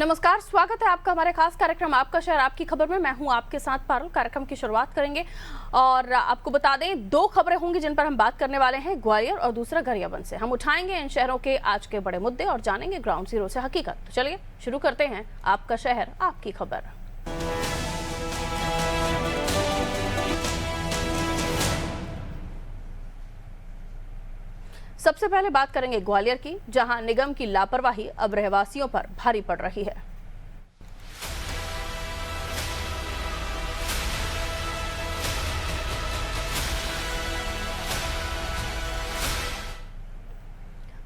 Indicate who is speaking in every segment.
Speaker 1: नमस्कार, स्वागत है आपका हमारे खास कार्यक्रम आपका शहर आपकी खबर में। मैं हूं आपके साथ पारुल। कार्यक्रम की शुरुआत करेंगे और आपको बता दें दो खबरें होंगी जिन पर हम बात करने वाले हैं, ग्वालियर और दूसरा गरियाबंद से। हम उठाएंगे इन शहरों के आज के बड़े मुद्दे और जानेंगे ग्राउंड जीरो से हकीकत। तो चलिए शुरू करते हैं आपका शहर आपकी खबर। सबसे पहले बात करेंगे ग्वालियर की, जहां निगम की लापरवाही अब रहवासियों पर भारी पड़ रही है।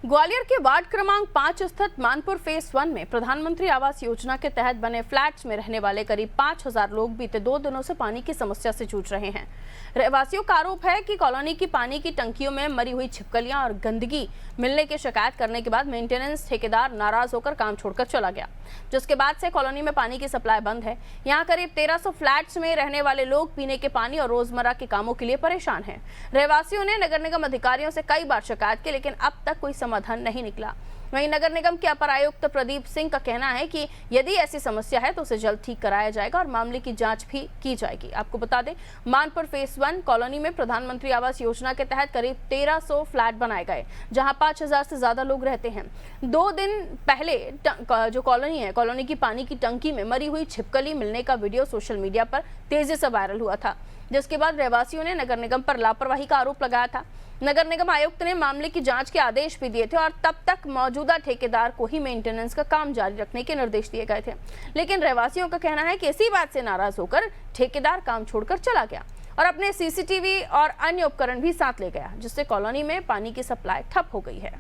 Speaker 1: ग्वालियर के वार्ड क्रमांक 5 स्थित मानपुर फेज 1 में प्रधानमंत्री आवास योजना के तहत बने फ्लैट्स में रहने वाले करीब 5000 लोग बीते 2 दिनों से पानी की समस्या से जूझ रहे हैं। रहवासियों का आरोप है कि कॉलोनी की पानी की टंकियों में मरी हुई छिपकलियां और गंदगी मिलने की शिकायत करने के बाद मेंटेनेंस ठेकेदार नाराज होकर काम छोड़कर चला गया, जिसके बाद से कॉलोनी में पानी की सप्लाई बंद है। यहाँ करीब 1300 फ्लैट्स में रहने वाले लोग पीने के पानी और रोजमर्रा के कामों के लिए परेशान हैं। रहवासियों ने नगर निगम अधिकारियों से कई बार शिकायत की, लेकिन अब तक कोई समाधान नहीं निकला। वहीं नगर निगम के अपर आयुक्त प्रदीप सिंह का कहना है कि यदि ऐसी समस्या है तो उसे जल्द ठीक कराया जाएगा और मामले की जांच भी की जाएगी। आपको बता दें, मानपुर फेज 1 कॉलोनी में प्रधानमंत्री आवास योजना के तहत करीब 1300 फ्लैट बनाए गए, जहां 5000 से ज्यादा लोग रहते हैं। 2 दिन पहले जो कॉलोनी है, कॉलोनी की पानी की टंकी में मरी हुई छिपकली मिलने का वीडियो सोशल मीडिया पर तेजी से वायरल हुआ था, जिसके बाद रहवासियों ने नगर निगम पर लापरवाही का आरोप लगाया था। नगर निगम आयुक्त ने मामले की जांच के आदेश भी दिए थे और तब तक मौजूदा ठेकेदार को ही मेंटेनेंस का काम जारी रखने के निर्देश दिए गए थे, लेकिन रहवासियों का कहना है कि इसी बात से नाराज होकर ठेकेदार काम छोड़कर चला गया और अपने सीसीटीवी और अन्य उपकरण भी साथ ले गया, जिससे कॉलोनी में पानी की सप्लाई ठप हो गई है।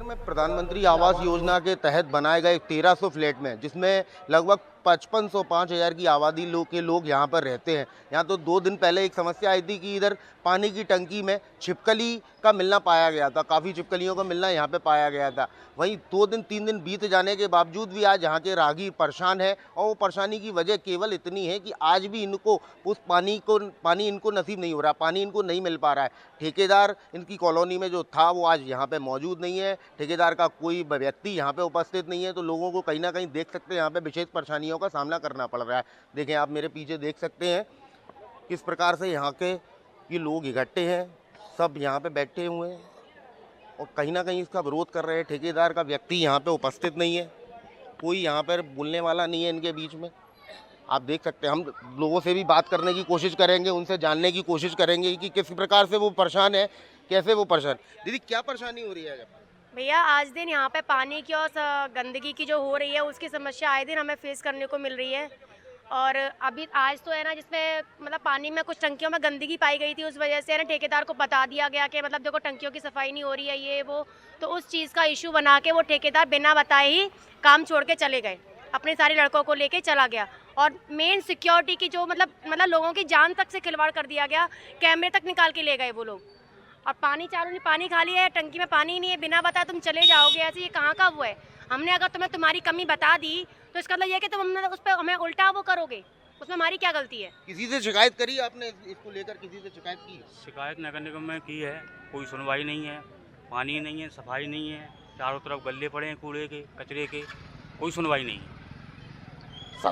Speaker 2: में प्रधानमंत्री आवास योजना के तहत बनाए गए 1300 फ्लैट में, जिसमें लगभग 5500-5000 की आबादी के लोग यहाँ पर रहते हैं। यहाँ तो 2 दिन पहले एक समस्या आई थी कि इधर पानी की टंकी में छिपकली का मिलना पाया गया था, काफ़ी छिपकलियों का मिलना यहाँ पे पाया गया था। वहीं 2 दिन 3 दिन बीत जाने के बावजूद भी आज यहाँ के राहगीर परेशान है और वो परेशानी की वजह केवल इतनी है कि आज भी इनको उस पानी इनको नसीब नहीं हो रहा, पानी इनको नहीं मिल पा रहा है। ठेकेदार इनकी कॉलोनी में जो था वो आज यहाँ पे मौजूद नहीं है, ठेकेदार का कोई व्यक्ति यहाँ पे उपस्थित नहीं है, तो लोगों को कहीं ना कहीं देख सकते हैं यहाँ पे विशेष परेशानियों का सामना करना पड़ रहा है। देखें, आप मेरे पीछे देख सकते हैं किस प्रकार से यहाँ के ये लोग इकट्ठे हैं, सब यहाँ पे बैठे हुए हैं और कहीं ना कहीं इसका विरोध कर रहे हैं। ठेकेदार का व्यक्ति यहाँ पे उपस्थित नहीं है, कोई यहाँ पर बोलने वाला नहीं है इनके बीच में। आप देख सकते हैं, हम लोगों से भी बात करने की कोशिश करेंगे, उनसे जानने की कोशिश करेंगे कि किस प्रकार से वो परेशान है, कैसे वो परेशान। दीदी, क्या परेशानी हो रही है?
Speaker 3: भैया, आज दिन यहाँ पे पानी की और गंदगी की जो हो रही है उसकी समस्या आए दिन हमें फेस करने को मिल रही है। और अभी आज तो है ना, जिसमें मतलब पानी में कुछ टंकियों में गंदगी पाई गई थी, उस वजह से है ना ठेकेदार को बता दिया गया कि मतलब देखो टंकियों की सफाई नहीं हो रही है ये वो, तो उस चीज़ का इशू बना के वो ठेकेदार बिना बताए ही काम छोड़ के चले गए, अपने सारे लड़कों को लेके चला गया। और मेन सिक्योरिटी की जो मतलब लोगों की जान तक से खिलवाड़ कर दिया गया, कैमरे तक निकाल के ले गए वो लोग। और पानी चारों ने पानी खाली है, टंकी में पानी नहीं है, बिना बताए तुम चले जाओगे, ऐसे ये कहाँ का वो है? हमने अगर तुम्हें तुम्हारी कमी बता दी तो इसका मतलब ये है कि तुम उस पर हमें उल्टा वो करोगे, उसमें हमारी क्या गलती है?
Speaker 2: किसी से शिकायत करी आपने इसको लेकर? किसी से शिकायत की?
Speaker 4: शिकायत नगर निगम में की है, कोई सुनवाई नहीं है। पानी नहीं है, सफाई नहीं है, चारों तरफ गल्ले पड़े हैं कूड़े के, कचरे के, कोई सुनवाई नहीं है।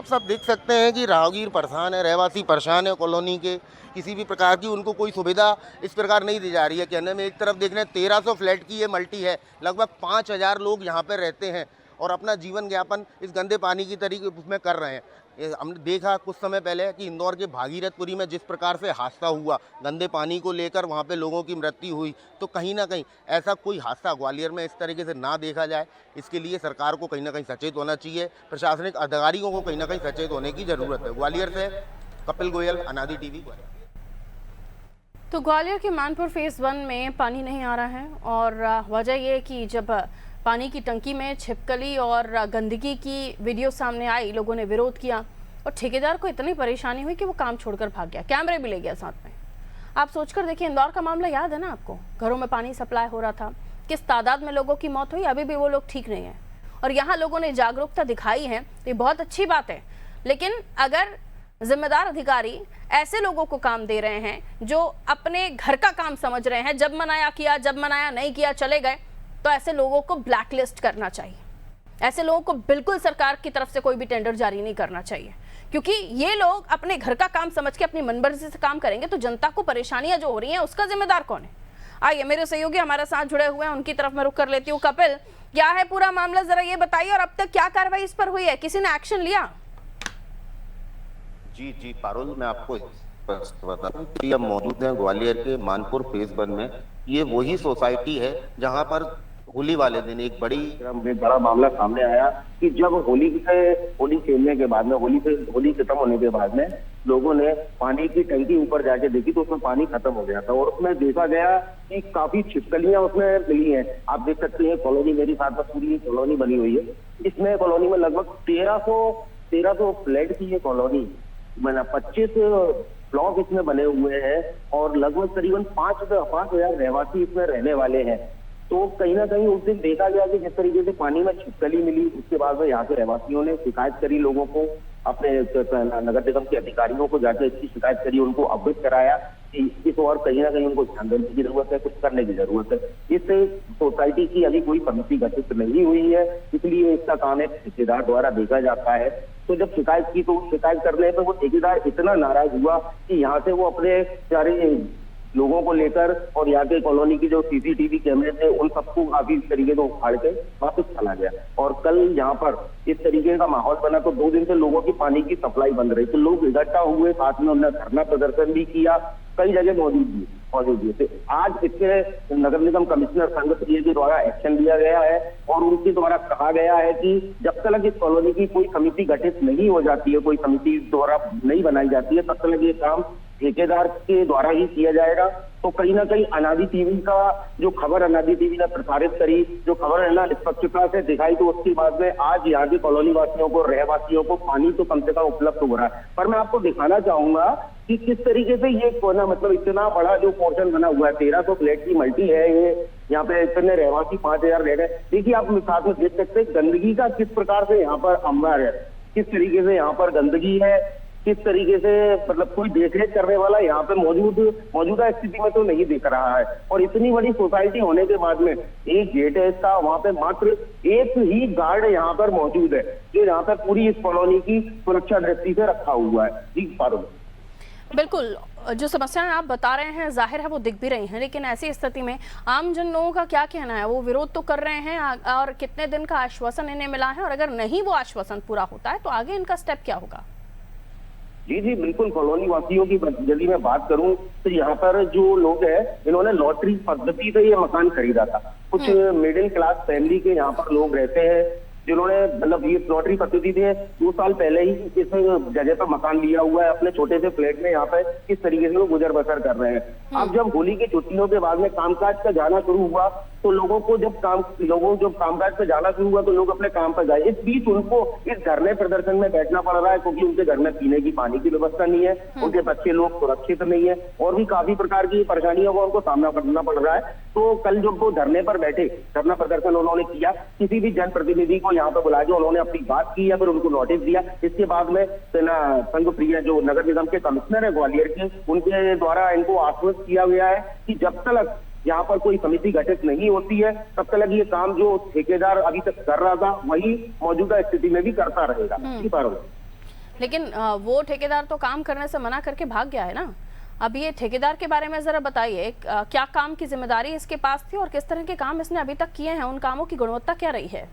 Speaker 2: सब देख सकते हैं कि राहगीर परेशान है, रहवासी परेशान है, कॉलोनी के किसी भी प्रकार की उनको कोई सुविधा इस प्रकार नहीं दी जा रही है। कहने में एक तरफ देख रहे हैं 1300 फ्लैट की ये मल्टी है, लगभग 5000 लोग यहाँ पर रहते हैं और अपना जीवन यापन इस गंदे पानी की तरीके उसमें कर रहे हैं। हमने देखा कुछ समय पहले कि इंदौर के भागीरथपुरी में जिस प्रकार से हादसा हुआ, गंदे पानी को लेकर वहाँ पे लोगों की मृत्यु हुई, तो कहीं ना कहीं ऐसा कोई हादसा ग्वालियर में इस तरीके से ना देखा जाए, इसके लिए सरकार को कहीं ना कहीं सचेत होना चाहिए, प्रशासनिक अधिकारियों को कहीं ना कहीं सचेत होने की ज़रूरत है। ग्वालियर से कपिल गोयल, अनादि टीवी।
Speaker 1: तो ग्वालियर के मानपुर फेज 1 में पानी नहीं आ रहा है और वजह ये कि जब पानी की टंकी में छिपकली और गंदगी की वीडियो सामने आई, लोगों ने विरोध किया और ठेकेदार को इतनी परेशानी हुई कि वो काम छोड़कर भाग गया, कैमरे भी ले गया साथ में। आप सोचकर देखिए, इंदौर का मामला याद है ना आपको? घरों में पानी सप्लाई हो रहा था, किस तादाद में लोगों की मौत हुई, अभी भी वो लोग ठीक नहीं है। और यहाँ लोगों ने जागरूकता दिखाई है, तो ये बहुत अच्छी बात है, लेकिन अगर जिम्मेदार अधिकारी ऐसे लोगों को काम दे रहे हैं जो अपने घर का काम समझ रहे हैं, जब मनाया किया, जब मनाया नहीं किया चले गए, तो ऐसे लोगों को ब्लैकलिस्ट करना चाहिए। ऐसे लोगों को बिल्कुल सरकार की तरफ से कोई भी टेंडर जारी नहीं करना चाहिए, क्योंकि ये लोग अपने घर का काम समझ के अपनी मनमर्जी से काम करेंगे तो जनता को परेशानियां जो हो रही हैं उसका जिम्मेदार कौन है? आइए मेरे सहयोगी हमारे साथ जुड़े हुए हैं, उनकी तरफ मैं रुख कर लेती हूँ। कपिल, क्या है पूरा मामला, जरा ये बताइए, और अब तक क्या कार्रवाई इस पर हुई है, किसी ने एक्शन लिया?
Speaker 2: जी पारुल, मैं आपको बता दूं कि हम मौजूद हैं ग्वालियर के मानपुर फेज 1 में। ये वही सोसाइटी है जहां पर होली वाले दिन एक बड़ा मामला सामने आया कि जब होली खेलने के बाद में, होली खत्म होने के बाद में लोगों ने पानी की टंकी ऊपर जाके देखी तो उसमें पानी खत्म हो गया था और उसमें देखा गया कि काफी छिपकलियां उसमें मिली हैं। आप देख सकते हैं कॉलोनी, मेरी साथ में पूरी कॉलोनी बनी हुई है। इसमें कॉलोनी में लगभग 1300 फ्लैट की ये कॉलोनी, 25 ब्लॉक इसमें बने हुए हैं और लगभग करीबन 5,000 रहवासी इसमें रहने वाले हैं। तो कहीं ना कहीं उस दिन देखा गया कि जिस तरीके से पानी में छिपकली मिली, उसके बाद में यहाँ के रहवासियों ने शिकायत करी, लोगों को, अपने नगर निगम के अधिकारियों को जाकर इसकी शिकायत करी, उनको अवगत कराया कि इस और कहीं ना कहीं उनको ध्यान देने की जरूरत है, कुछ करने की जरूरत है। इस सोसाइटी की अभी कोई समिति गठित नहीं हुई है, इसलिए इसका काम एक ठेकेदार द्वारा देखा जाता है। तो जब शिकायत की तो शिकायत करने पर वो ठेकेदार इतना नाराज हुआ कि यहाँ से वो अपने सारे लोगों को लेकर और यहाँ के कॉलोनी की जो सीसीटीवी कैमरे थे उन सबको काफी तरीके से उखाड़ के वापस चला गया। और कल यहाँ पर इस तरीके का माहौल बना तो 2 दिन से लोगों की पानी की सप्लाई बंद रही, तो लोग इकट्ठा हुए, साथ में उन्होंने धरना प्रदर्शन भी किया, कई जगह मौजूद थे। आज इसके नगर निगम कमिश्नर संघ प्रिय के द्वारा एक्शन लिया गया है और उनके द्वारा कहा गया है कि जब तक इस कॉलोनी की कोई समिति गठित नहीं हो जाती है, कोई समिति द्वारा नहीं बनाई जाती है, तब तक ये काम ठेकेदार के द्वारा ही किया जाएगा। तो कहीं ना कहीं अनादि टीवी का जो खबर अनादि टीवी ने प्रसारित करी, जो खबर है ना निष्पक्षता से दिखाई, तो उसके बाद में आज यहाँ के कॉलोनी वासियों को, रहवासियों को पानी तो कम से कम उपलब्ध हो रहा है। पर मैं आपको दिखाना चाहूंगा कि किस तरीके से ये मतलब इतना बड़ा जो पोर्शन बना हुआ है, 1300 फ्लैट की मल्टी है ये, यहाँ पे इतने रहवासी 5,000 रह गए। देखिए आप साथ में देख सकते हैं गंदगी का किस प्रकार से यहाँ पर अंबार है, किस तरीके से यहाँ पर गंदगी है, किस तरीके से मतलब कोई देखरेख करने वाला यहाँ पे मौजूदा स्थिति में तो नहीं दिख रहा है। और इतनी बड़ी सोसाइटी होने के बाद में एक गेट है इसका, वहाँ पे मात्र एक ही गार्ड यहाँ पर मौजूद है जो यहाँ पर पूरी इस कॉलोनी की सुरक्षा दृष्टि से रखा हुआ है। जी पारुल,
Speaker 1: बिल्कुल, जो समस्याएं आप बता रहे हैं जाहिर है वो दिख भी रही हैं, लेकिन ऐसी स्थिति में आम जन लोगों का क्या कहना है? वो विरोध तो कर रहे हैं और कितने दिन का आश्वासन इन्हें मिला है, और अगर नहीं वो आश्वासन पूरा होता है तो आगे इनका स्टेप क्या होगा?
Speaker 2: जी बिल्कुल, कॉलोनी वासियों की यदि मैं बात करूं तो यहाँ पर जो लोग हैं इन्होंने लॉटरी पद्धति से ये मकान खरीदा था। कुछ मिडिल क्लास फैमिली के यहाँ पर लोग रहते हैं जिन्होंने मतलब ये लॉटरी पद्धति से 2 साल पहले ही इस जगह पर मकान लिया हुआ है, अपने छोटे से फ्लैट में यहाँ पे किस तरीके से वो गुजर बसर कर रहे हैं। अब जब होली की छुट्टियों के बाद में कामकाज का जाना शुरू हुआ तो लोगों जब कामकाज पे जाना शुरू हुआ तो लोग अपने काम पर जाए। इस बीच उनको इस धरने प्रदर्शन में बैठना पड़ रहा है क्योंकि उनके घर में पीने की पानी की व्यवस्था नहीं है, उनके बच्चे लोग सुरक्षित नहीं है और भी काफी प्रकार की परेशानियों का उनको सामना करना पड़ रहा है। तो कल जब वो धरने पर बैठे, धरना प्रदर्शन उन्होंने किया, किसी भी जनप्रतिनिधि को यहाँ पर बुला के उन्होंने अपनी बात की या फिर उनको नोटिस दिया। इसके बाद में संघ प्रिय जो नगर निगम के कमिश्नर है ग्वालियर के, उनके द्वारा इनको आश्वस्त किया गया है कि जब तक यहाँ पर कोई समिति गठित नहीं होती है तब तक ये काम जो ठेकेदार अभी तक कर रहा था वही मौजूदा स्थिति में भी करता रहेगा।
Speaker 1: लेकिन वो ठेकेदार तो काम करने से मना करके भाग गया है ना। अब ये ठेकेदार के बारे में जरा बताइए, क्या काम की जिम्मेदारी इसके पास थी और किस तरह के काम इसने अभी तक किए हैं, उन कामों की गुणवत्ता क्या रही है?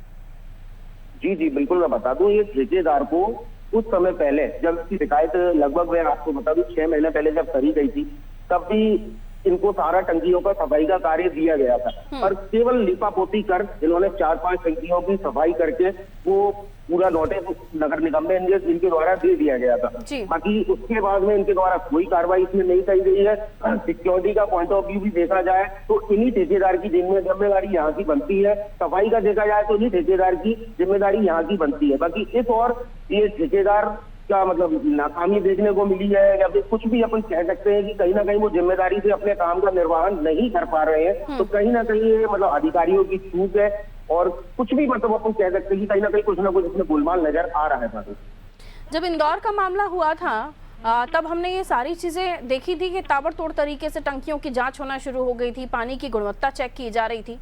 Speaker 2: जी बिल्कुल, मैं बता दूं, ये ठेकेदार को कुछ समय पहले जब इसकी शिकायत लगभग मैं आपको बता दूं 6 महीने पहले जब करी गई थी तब भी इनको सारा टंकियों का सफाई का कार्य दिया गया था, पर केवल लिपापोती कर इन्होंने 4-5 टंकियों की सफाई करके वो पूरा नोटिस नगर निगम में इनके द्वारा दे दिया गया था। बाकी उसके बाद में इनके द्वारा कोई कार्रवाई इसमें नहीं की गई है। सिक्योरिटी का पॉइंट ऑफ व्यू भी देखा जाए तो इन्हीं ठेकेदार की जिम्मेदारी यहाँ की बनती है, सफाई का देखा जाए तो इन्हीं ठेकेदार की जिम्मेदारी यहाँ की बनती है। बाकी इस और ये ठेकेदार क्या मतलब नाकामी देखने को मिली है या फिर कुछ भी अपन कह सकते हैं कि कहीं ना कहीं वो जिम्मेदारी से अपने काम का निर्वहन नहीं कर पा रहे हैं, तो कहीं ना कहीं ये मतलब अधिकारियों की चूक है और कुछ भी मतलब अपन कह सकते हैं कि कहीं ना कुछ इसमें गोलमाल नजर आ रहा है।
Speaker 1: जब इंदौर का मामला हुआ था तब हमने ये सारी चीजें देखी थी कि ताबड़तोड़ तरीके से टंकियों की जांच होना शुरू हो गई थी, पानी की गुणवत्ता चेक की जा रही थी।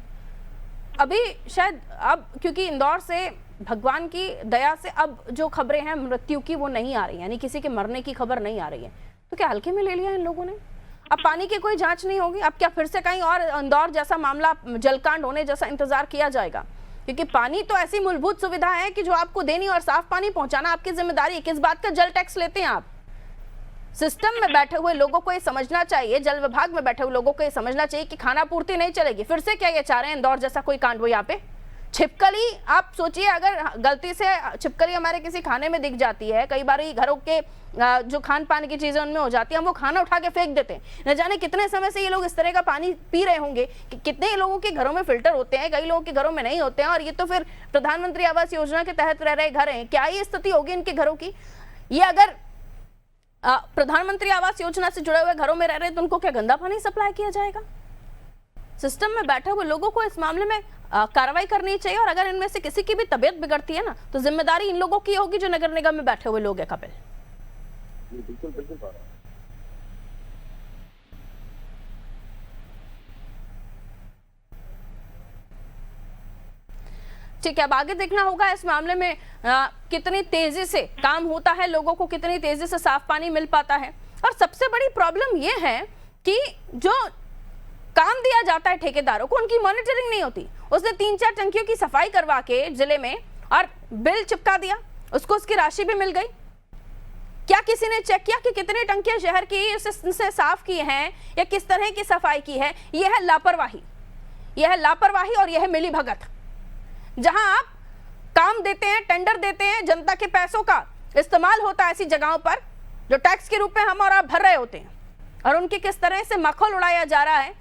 Speaker 1: अभी शायद अब क्योंकि इंदौर से भगवान की दया से अब जो खबरें हैं मृत्यु की वो नहीं आ रही, यानी किसी के मरने की खबर नहीं आ रही है, तो क्या हल्के में ले लिया इन लोगों ने? अब पानी की कोई जांच नहीं होगी? अब क्या फिर से कहीं और इंदौर जैसा मामला, जलकांड होने जैसा इंतजार किया जाएगा? क्योंकि पानी तो ऐसी मूलभूत सुविधा है कि जो आपको देनी और साफ पानी पहुंचाना आपकी जिम्मेदारी है। किस बात का जल टैक्स लेते हैं आप? सिस्टम में बैठे हुए लोगों को ये समझना चाहिए, जल विभाग में बैठे हुए लोगों को ये समझना चाहिए कि खाना पूर्ति नहीं चलेगी। फिर से क्या ये चाह रहे हैं इंदौर जैसा कोई कांड हो यहाँ पे? छिपकली, आप सोचिए अगर गलती से छिपकली हमारे किसी खाने में दिख जाती है, कई बार घरों के जो खान पान की चीजें उनमें हो जाती है, हम वो खाना उठा के फेंक देते हैं। न जाने कितने समय से ये लोग इस तरह का पानी पी रहे होंगे, कि कितने लोगों के घरों में फिल्टर होते हैं, कई लोगों के घरों में नहीं होते हैं। और ये तो फिर प्रधानमंत्री आवास योजना के तहत रह रहे घर हैं, क्या ये स्थिति होगी इनके घरों की? ये अगर प्रधानमंत्री आवास योजना से जुड़े हुए घरों में रह रहे हैं तो उनको क्या गंदा पानी सप्लाई किया जाएगा? सिस्टम में बैठे हुए लोगों को इस मामले में कार्रवाई करनी चाहिए। और अगर इनमें से किसी की भी तबीयत बिगड़ती है ना, तो जिम्मेदारी इन लोगों की होगी जो नगर निगम में बैठे हुए लोग हैं। कपिल,
Speaker 5: बिल्कुल बिल्कुल।
Speaker 1: ठीक है, अब आगे देखना होगा इस मामले में कितनी तेजी से काम होता है, लोगों को कितनी तेजी से साफ पानी मिल पाता है। और सबसे बड़ी प्रॉब्लम यह है कि जो काम दिया जाता है ठेकेदारों को, उनकी मॉनिटरिंग नहीं होती। उसने 3-4 टंकियों की सफाई करवा के जिले में और बिल चिपका दिया, उसको उसकी राशि भी मिल गई। क्या किसी ने चेक किया कि कितनी टंकियां शहर की से साफ की हैं या किस तरह की सफाई की है? यह है लापरवाही, यह है लापरवाही और यह है मिली भगत। जहां आप काम देते हैं, टेंडर देते हैं, जनता के पैसों का इस्तेमाल होता है ऐसी जगहों पर जो टैक्स के रूप में हम और आप भर रहे होते हैं, और उनकी किस तरह से मखौल उड़ाया जा रहा है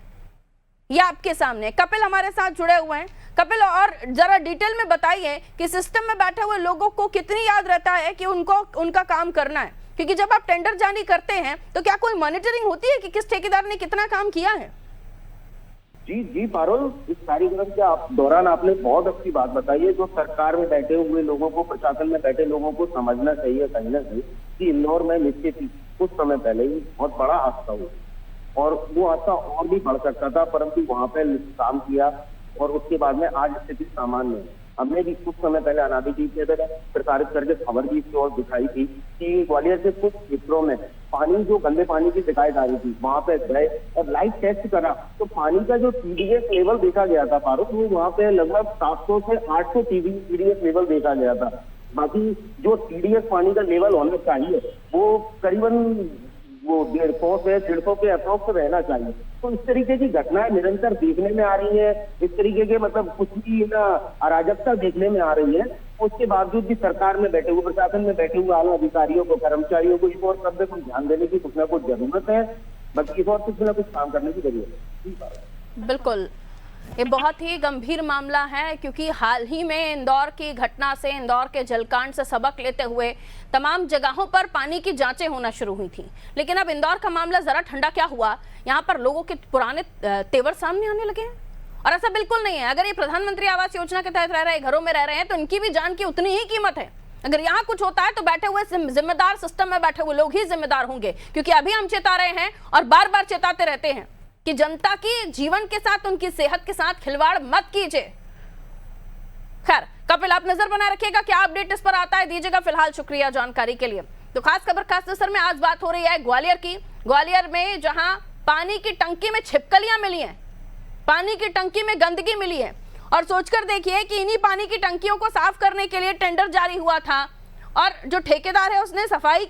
Speaker 1: ये आपके सामने। कपिल हमारे साथ जुड़े हुए हैं। कपिल, और जरा डिटेल में बताइए कि सिस्टम में बैठे हुए लोगों को कितनी याद रहता है कि उनको उनका काम करना है? क्योंकि जब आप टेंडर जारी करते हैं तो क्या कोई मॉनिटरिंग होती है कि किस ठेकेदार ने कितना काम किया है?
Speaker 5: जी पारुल, इस कार्यक्रम के दौरान आपने बहुत अच्छी बात बताई है। जो सरकार में बैठे हुए लोगों को, प्रशासन में बैठे लोगों को समझना चाहिए कहीं ना कहीं कि इंदौर में निश्चित ही कुछ समय पहले ही बहुत बड़ा हादसा हुआ और वो हादसा और भी बढ़ सकता था, परंतु वहां पे काम किया और उसके बाद में आज स्थिति सामान्य है। हमने भी कुछ समय पहले अनादि जी के प्रसारित करके खबर भी इसकी ओर दिखाई थी कि ग्वालियर के कुछ क्षेत्रों में पानी, जो गंदे पानी की शिकायत आ रही थी, वहां पे गए और लाइव टेस्ट करा तो पानी का जो TDS लेवल देखा गया था फारूक, वो वहाँ पे लगभग 700 से 800 TDS लेवल देखा गया था। बाकी जो TDS पानी का लेवल होना चाहिए वो करीबन वो 150 से 150 के अप्रोक्स रहना चाहिए। तो इस तरीके की घटनाएं निरंतर देखने में आ रही है, इस तरीके के मतलब कुछ भी ना अराजकता देखने में आ रही है। उसके बावजूद भी सरकार में बैठे हुए, प्रशासन में बैठे हुए आला अधिकारियों को, कर्मचारियों को इस और सब पे कुछ ध्यान देने की कुछ ना कुछ जरूरत है, बल्कि इस और कुछ ना कुछ काम करने की जरूरत है।
Speaker 1: बिल्कुल, ये बहुत ही गंभीर मामला है क्योंकि हाल ही में इंदौर की घटना से, इंदौर के जलकांड से सबक लेते हुए तमाम जगहों पर पानी की जांचें होना शुरू हुई थी। लेकिन अब इंदौर का मामला जरा ठंडा क्या हुआ, यहाँ पर लोगों के पुराने तेवर सामने आने लगे हैं। और ऐसा बिल्कुल नहीं है, अगर ये प्रधानमंत्री आवास योजना के तहत रह रहे, घरों में रह रहे हैं, तो इनकी भी जान की उतनी ही कीमत है। अगर यहाँ कुछ होता है तो बैठे हुए जिम्मेदार, सिस्टम में बैठे हुए लोग ही जिम्मेदार होंगे। क्योंकि अभी हम चेता रहे हैं और बार बार चेताते रहते हैं कि जनता की जीवन के साथ, उनकी सेहत के साथ खिलवाड़ मत कीजिए। खैर कपिल, आप नजर बनाए रखिएगा, क्या अपडेट इस पर आता है दीजिएगा। फिलहाल शुक्रिया जानकारी के लिए। तो खास खबर खास नजर में आज बात हो रही है ग्वालियर की। ग्वालियर में जहां पानी की टंकी में छिपकलियां मिली हैं, पानी की टंकी में गंदगी मिली है, और सोचकर देखिए कि इन्हीं पानी की टंकियों को साफ करने के लिए टेंडर जारी हुआ था और जो ठेकेदार है उसने सफाई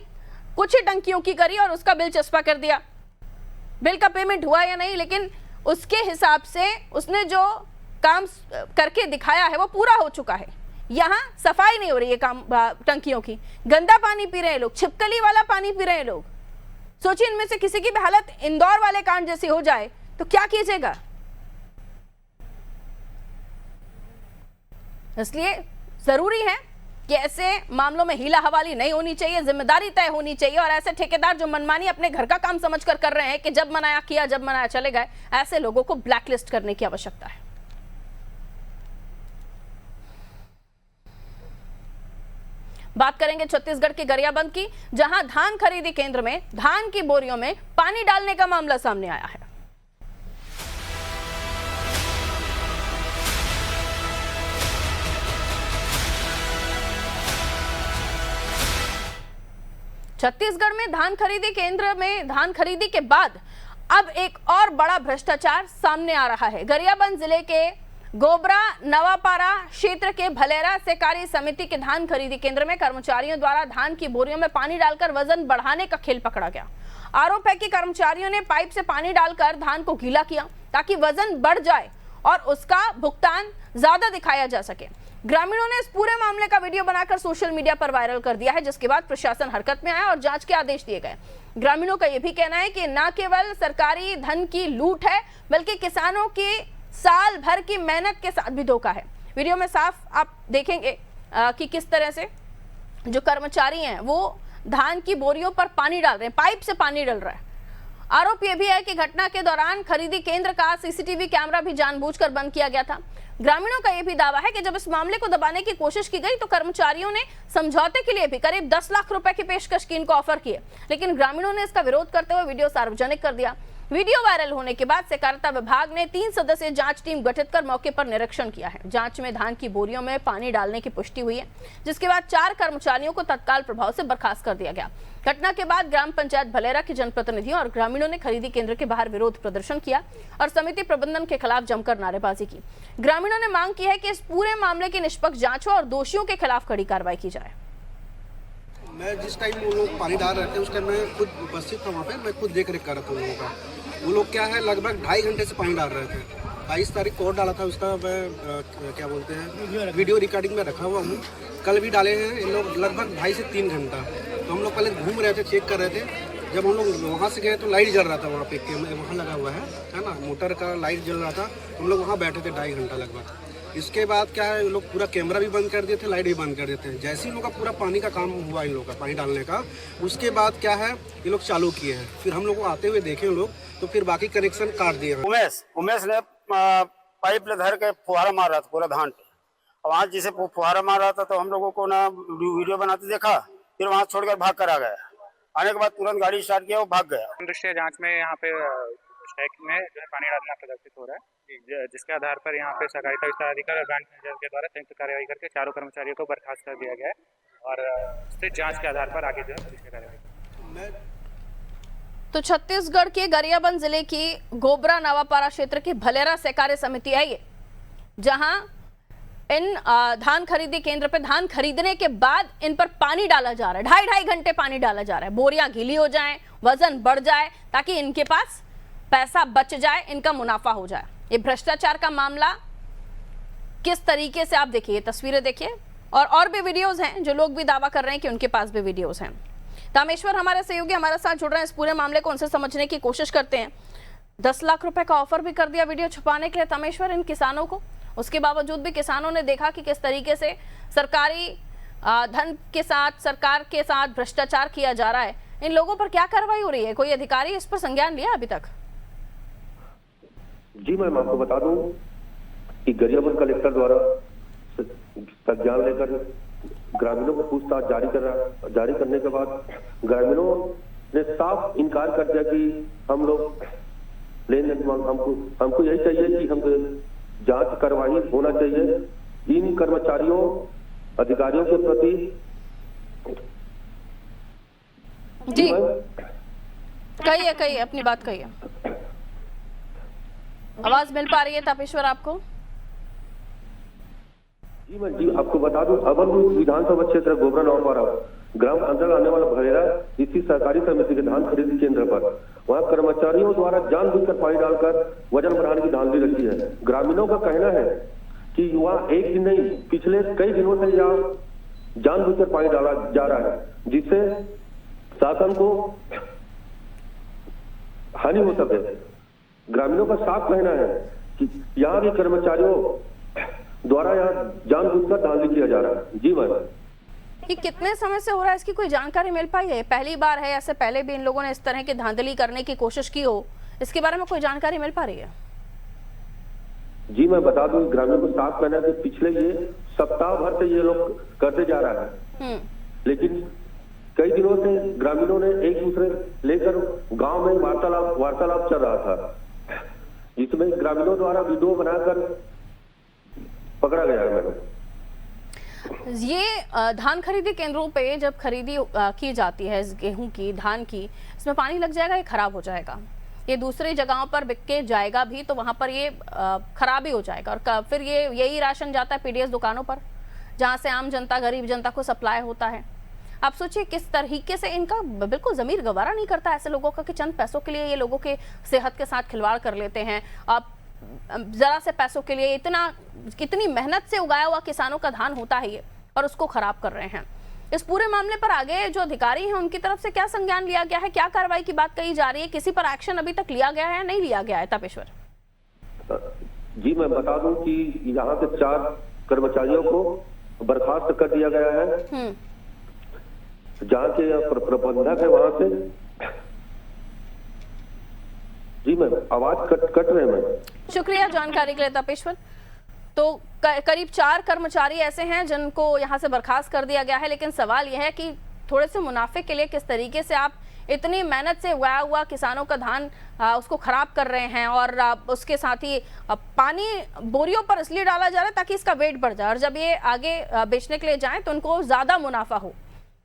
Speaker 1: कुछ ही टंकियों की करी और उसका बिल चस्पा कर दिया। बिल का पेमेंट हुआ या नहीं, लेकिन उसके हिसाब से उसने जो काम करके दिखाया है वो पूरा हो चुका है। यहाँ सफाई नहीं हो रही है काम टंकियों की, गंदा पानी पी रहे हैं लोग, छिपकली वाला पानी पी रहे हैं लोग। सोचिए इनमें से किसी की भी हालत इंदौर वाले कांड जैसी हो जाए तो क्या कीजिएगा। इसलिए जरूरी है कि ऐसे मामलों में हीला हवाली नहीं होनी चाहिए, जिम्मेदारी तय होनी चाहिए। और ऐसे ठेकेदार जो मनमानी अपने घर का काम समझकर कर रहे हैं कि जब मनाया किया, जब मनाया चले गए, ऐसे लोगों को ब्लैकलिस्ट करने की आवश्यकता है। बात करेंगे छत्तीसगढ़ के गरियाबंद की, जहां धान खरीदी केंद्र में धान की बोरियों में पानी डालने का मामला सामने आया है। छत्तीसगढ़ में धान खरीदी केंद्र में धान खरीदी के बाद अब एक और बड़ा भ्रष्टाचार सामने आ रहा है। गरियाबंद जिले के गोबरा नवापारा क्षेत्र के भलेरा सहकारी समिति के धान खरीदी केंद्र में कर्मचारियों द्वारा धान की बोरियों में पानी डालकर वजन बढ़ाने का खेल पकड़ा गया। आरोप है कि कर्मचारियों ने पाइप से पानी डालकर धान को गीला किया ताकि वजन बढ़ जाए और उसका भुगतान ज्यादा दिखाया जा सके। ग्रामीणों ने इस पूरे मामले का वीडियो बनाकर सोशल मीडिया पर वायरल कर दिया है, जिसके बाद प्रशासन हरकत में आया और जांच के आदेश दिए गए। ग्रामीणों का यह भी कहना है कि न केवल सरकारी धन की लूट है, बल्कि किसानों की साल भर की मेहनत के साथ भी धोखा है। वीडियो में साफ आप देखेंगे कि किस तरह से जो कर्मचारी हैं वो धान की बोरियों पर पानी डाल रहे हैं, पाइप से पानी डल रहा है। आरोप यह भी है कि घटना के दौरान खरीदी केंद्र का सीसीटीवी कैमरा भी जानबूझकर बंद किया गया था। ग्रामीणों का यह भी दावा है कि जब इस मामले को दबाने की कोशिश की गई तो कर्मचारियों ने समझौते के लिए भी करीब 10 लाख रुपए की पेशकश की इनको ऑफर किए, लेकिन ग्रामीणों ने इसका विरोध करते हुए वीडियो सार्वजनिक कर दिया। वीडियो वायरल होने के बाद सहकारिता विभाग ने 3 सदस्यीय जांच टीम गठित कर मौके पर निरीक्षण किया है। जांच में धान की बोरियों में पानी डालने की पुष्टि हुई है, जिसके बाद 4 कर्मचारियों को तत्काल प्रभाव से बर्खास्त कर दिया गया। घटना के बाद ग्राम पंचायत भलेरा के जनप्रतिनिधियों और ग्रामीणों ने खरीदी केंद्र के बाहर विरोध प्रदर्शन किया और समिति प्रबंधन के खिलाफ जमकर नारेबाजी की। ग्रामीणों ने मांग की है कि इस पूरे मामले की निष्पक्ष जांच हो और दोषियों के खिलाफ कड़ी कार्रवाई की जाए।
Speaker 6: मैं जिस टाइम वो लोग पानी डाल रहे थे उस टाइम मैं खुद उपस्थित था वहाँ पे, मैं खुद देख रेख कर रहा था उन लोगों का। वो लोग क्या है लगभग 2.5 घंटे से पानी डाल रहे थे। 22 तारीख को डाला था, उसका मैं क्या बोलते हैं वीडियो रिकॉर्डिंग में रखा हुआ हूँ। कल भी डाले हैं इन लोग लगभग 2.5 से 3 घंटा। तो हम लोग पहले घूम रहे थे, चेक कर रहे थे। जब हम लोग वहाँ से गए तो लाइट जल रहा था, वहाँ पे वहाँ लगा हुआ है ना, मोटर का लाइट जल रहा था। हम लोग वहाँ बैठे थे 2.5 घंटा लगभग। इसके बाद क्या है, लोग पूरा कैमरा भी बंद कर दिए थे, लाइट भी बंद कर देते हैं। जैसे ही लोग का पूरा पानी का काम हुआ इन लोग का पानी डालने का, उसके बाद क्या है ये लोग चालू किए हैं। फिर हम लोग को आते हुए देखे लोग, तो फिर बाकी कनेक्शन काट दिए।
Speaker 7: उमेश ने पाइप ले धर के फुहारा मार रहा था पूरा धान पे। वहाँ जिसे फुहारा मार रहा था तो हम लोगों को ना वीडियो बनाते देखा, फिर वहाँ छोड़कर भाग कर आ गया। आने के बाद तुरंत गाड़ी स्टार्ट किया, वो भाग गया।
Speaker 8: दृष्टि जांच में यहाँ पे स्टैक में जो है पानी डालना प्रदर्शित हो रहा है, जिसके आधार पर यहाँ पे सहकारिता विस्तार अधिकारी और ब्रांच मैनेजर के द्वारा संयुक्त कार्रवाई करके 4 कर्मचारियों को बर्खास्त कर दिया गया है और स्थित जांच के आधार पर आगे जो है कार्रवाई।
Speaker 1: तो छत्तीसगढ़ के गरियाबंद जिले की गोबरा नवापारा क्षेत्र की भलेरा सहकारी समिति है ये, जहां इन धान खरीदी केंद्र पे धान खरीदने के बाद इन पर पानी डाला जा रहा है। 2.5 घंटे पानी डाला जा रहा है, बोरियां गीली हो जाएं, वजन बढ़ जाए ताकि इनके पास पैसा बच जाए, इनका मुनाफा हो जाए। ये भ्रष्टाचार का मामला किस तरीके से, आप देखिए तस्वीरें देखिए, और भी वीडियोस हैं जो लोग भी दावा कर रहे हैं कि उनके पास भी वीडियोस हैं। तामेश्वर हमारे सहयोगी हमारे साथ जुड़ रहे हैं, इस पूरे मामले को उनसे समझने की कोशिश करते हैं। 10 लाख रुपए का ऑफर भी कर दिया वीडियो छुपाने के लिए तामेश्वर इन किसानों को, उसके बावजूद भी किसानों ने देखा कि किस तरीके से सरकारी धन के साथ, सरकार के साथ भ्रष्टाचार किया जा रहा है। इन लोगों पर क्या कार्रवाई हो रही है? कोई अधिकारी इस पर संज्ञान लिया अभी तक?
Speaker 9: जी मैम, आपको बता दूं कि गरियाबंद कलेक्टर द्वारा संज्ञान लेकर ग्रामीणों को पूछताछ जारी करने के बाद ग्रामीणों ने साफ इनकार कर दिया कि हम लोग लेन देन, हमको यही चाहिए कि हम जांच कार्रवाई होना चाहिए इन कर्मचारियों अधिकारियों के प्रति।
Speaker 1: जी कहिए अपनी बात कहिए, आवाज मिल पा रही है तापेश्वर आपको?
Speaker 9: जी मैं जी आपको बता दूं, अबनपुर विधानसभा क्षेत्र गोबरा नवापारा ग्राम अंतर्गत आने वाला भलेरा इसी सहकारी समिति के धान खरीदी केंद्र पर वहां कर्मचारियों द्वारा जानबूझकर पानी डालकर वजन बढ़ाने की धांधली रखी है। ग्रामीणों का कहना है कि वहाँ एक दिन नहीं, पिछले कई दिनों से यहाँ जानबूझकर पानी डाला जा रहा है, जिससे शासन को हानि हो सके। ग्रामीणों का साफ कहना है कि यहाँ भी कर्मचारियों द्वारा यहाँ जानबूझकर धांधली किया जा रहा है। जी मैम,
Speaker 1: ये कितने समय से हो रहा है, इसकी कोई जानकारी मिल पाई है? पहली बार है, ऐसे पहले भी इन लोगों ने इस तरह की धांधली करने की कोशिश की हो, इसके बारे में कोई जानकारी मिल पा रही है?
Speaker 9: जी मैं बता दूं, ग्रामीणों को साफ कहना है कि पिछले ये सप्ताह भर से ये लोग करते जा रहा है, लेकिन कई दिनों से ग्रामीणों ने एक दूसरे लेकर गांव में वार्तालाप चल रहा था, जिसमें ग्रामीणों द्वारा वीडियो बनाकर पकड़ा गया है। मैडम
Speaker 1: ये धान खरीदी केंद्रों पे जब खरीदी की जाती है इस गेहूं की, धान की, इसमें पानी लग जाएगा, ये खराब हो जाएगा। ये दूसरी जगहों पर बिक के जाएगा भी तो वहां पर ये खराब ही हो जाएगा और फिर ये यही राशन जाता है पीडीएस दुकानों पर, जहां से आम जनता, गरीब जनता को सप्लाई होता है। आप सोचिए किस तरीके से इनका बिल्कुल जमीर गवारा नहीं करता ऐसे लोगों का कि चंद पैसों के लिए ये लोगों के सेहत के साथ खिलवाड़ कर लेते हैं। आप जरा से पैसों के लिए कितनी मेहनत से उगाया हुआ किसानों का धान होता है ये, और उसको खराब कर रहे हैं। इस पूरे मामले पर आगे जो अधिकारी हैं उनकी तरफ से क्या संज्ञान लिया गया है, क्या कार्रवाई की बात कही जा रही है, किसी पर एक्शन अभी तक लिया गया है या नहीं लिया गया है? तपेश्वर
Speaker 9: जी, मैं बता दूं कि यहाँ के 4 कर्मचारियों को बर्खास्त कर दिया गया है। जहाँ के प्रबंधक है वहां से, जी मैम, आवाज कट रहे हैं।
Speaker 1: शुक्रिया जानकारी के लिए तपेश्वर। तो करीब 4 कर्मचारी ऐसे हैं जिनको यहाँ से बर्खास्त कर दिया गया है, लेकिन सवाल यह है कि थोड़े से मुनाफे के लिए किस तरीके से आप इतनी मेहनत से उगाया हुआ किसानों का धान उसको खराब कर रहे हैं, और उसके साथ ही पानी बोरियों पर इसलिए डाला जा रहा है ताकि इसका वेट बढ़ जाए और जब ये आगे बेचने के लिए जाएं तो उनको ज्यादा मुनाफा हो।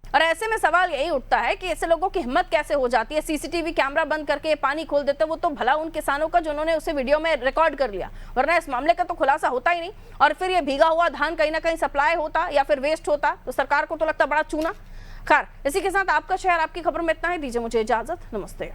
Speaker 1: और ऐसे में सवाल यही उठता है कि ऐसे लोगों की हिम्मत कैसे हो जाती है, सीसीटीवी कैमरा बंद करके पानी खोल देते। वो तो भला उन किसानों का जिन्होंने उसे वीडियो में रिकॉर्ड कर लिया, वरना इस मामले का तो खुलासा होता ही नहीं। और फिर ये भीगा हुआ धान कहीं ना कहीं सप्लाई होता या फिर वेस्ट होता तो सरकार को तो लगता बड़ा चूना। खैर, इसी के साथ आपका शहर आपकी खबर में इतना ही। दीजिए मुझे इजाजत, नमस्ते।